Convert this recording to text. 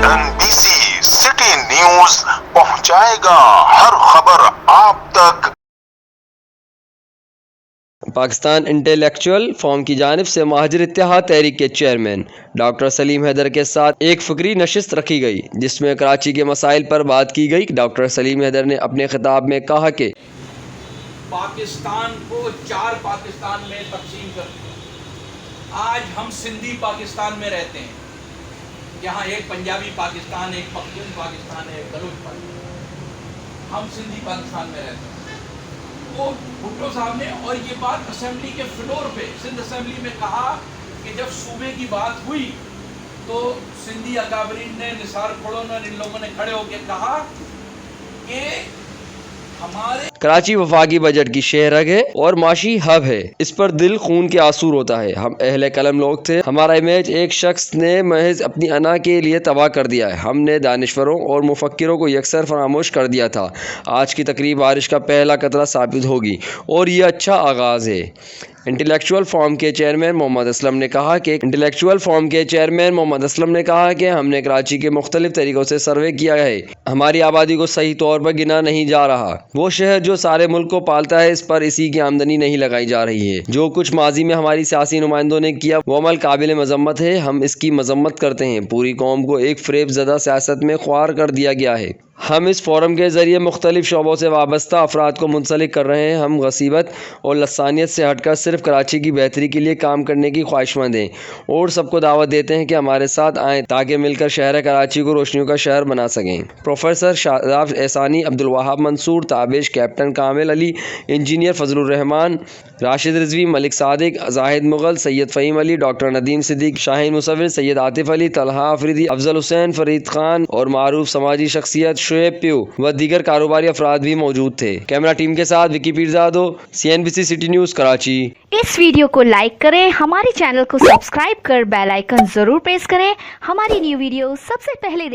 NBC city news पहुंचाएगा हर खबर आप तक। पाकिस्तान इंटेलेक्चुअल फोरम की जानिब से महाजिर इत्तेहाद तहरीक के चेयरमैन डॉक्टर सलीम हैदर के साथ एक फ़िक्री नशिस्त रखी गई, जिसमें कराची के मसाइल पर बात की गई। डॉक्टर सलीम हैदर ने अपने खिताब में कहा कि पाकिस्तान को 4 पाकिस्तान में तकसीम कर दिया। आज हम सिंधी पाकिस्तान में रहते हैं, यहाँ एक पंजाबी पाकिस्तान, एक पख्तून पाकिस्तान है, एक बलूच पाकिस्तान। हम सिंधी पाकिस्तान में रहते हैं। वो भुट्टो साहब ने और ये बात असेंबली के फ्लोर पे सिंध असेंबली में कहा कि जब सूबे की बात हुई तो सिंधी अकाबरीन ने, निसार खोड़ों ने, इन लोगों ने खड़े होकर कहा कि हमारे कराची वफाकी बजट की शहरग है और माशी हब है, इस पर दिल खून के आंसू रोता है। हम अहले कलम लोग थे, हमारा इमेज एक शख्स ने महज अपनी अना के लिए तबाह कर दिया है। हमने दानिश्वरों और मुफक्किरों को यकसर फरामोश कर दिया था। आज की तकरीब बारिश का पहला कतरा साबित होगी और ये अच्छा आगाज़ है। इंटेलेक्चुअल फोरम के चेयरमैन मोहम्मद असलम ने कहा कि हमने कराची के मुख्तलिफ तरीक़ों से सर्वे किया है। हमारी आबादी को सही तौर पर गिना नहीं जा रहा। वो शहर जो सारे मुल्क को पालता है, इस पर इसी की आमदनी नहीं लगाई जा रही है। जो कुछ माजी में हमारी सियासी नुमाइंदों ने किया वो अमल काबिल मजम्मत है। हम इसकी मजम्मत करते हैं। पूरी कौम को एक फ़रेब ज़दा सियासत में ख्वार कर दिया गया है। हम इस फोरम के ज़रिए मुख्तलिफ शोबों से वाबस्ता अफराद को मुंसलिक कर रहे हैं। हम गसीबत और लसानियत से हटकर सिर्फ कराची की बेहतरी के लिए काम करने की ख्वाहिशमंद हैं और सबको दावत देते हैं कि हमारे साथ आएँ ताकि मिलकर शहर कराची को रोशनियों का शहर बना सकें। प्रोफेसर शादाब एहसानी, अब्दुल वहाब मंसूर, ताबिश, कैप्टन कामिल अली, इंजीनियर फजलुर रहमान, राशिद रिजवी, मलिक सादिक, जाहिद मुगल, सैयद फ़हीम अली, डॉक्टर नदीम सिद्दीक, शाहीन मुसव्विर, सैयद आतिफ अली, तलहा अफरीदी, अफजल हुसैन, फरीद खान और मारूफ समाजी शख्सियत शुएब प्यू व दीगर कारोबारी अफराद भी मौजूद थे। कैमरा टीम के साथ Vicky Pirzado, CNBC city news Karachi. इस वीडियो को लाइक करें, हमारे चैनल को सब्सक्राइब कर बेल आइकन जरूर प्रेस करें। हमारी न्यू वीडियो सबसे पहले देखें।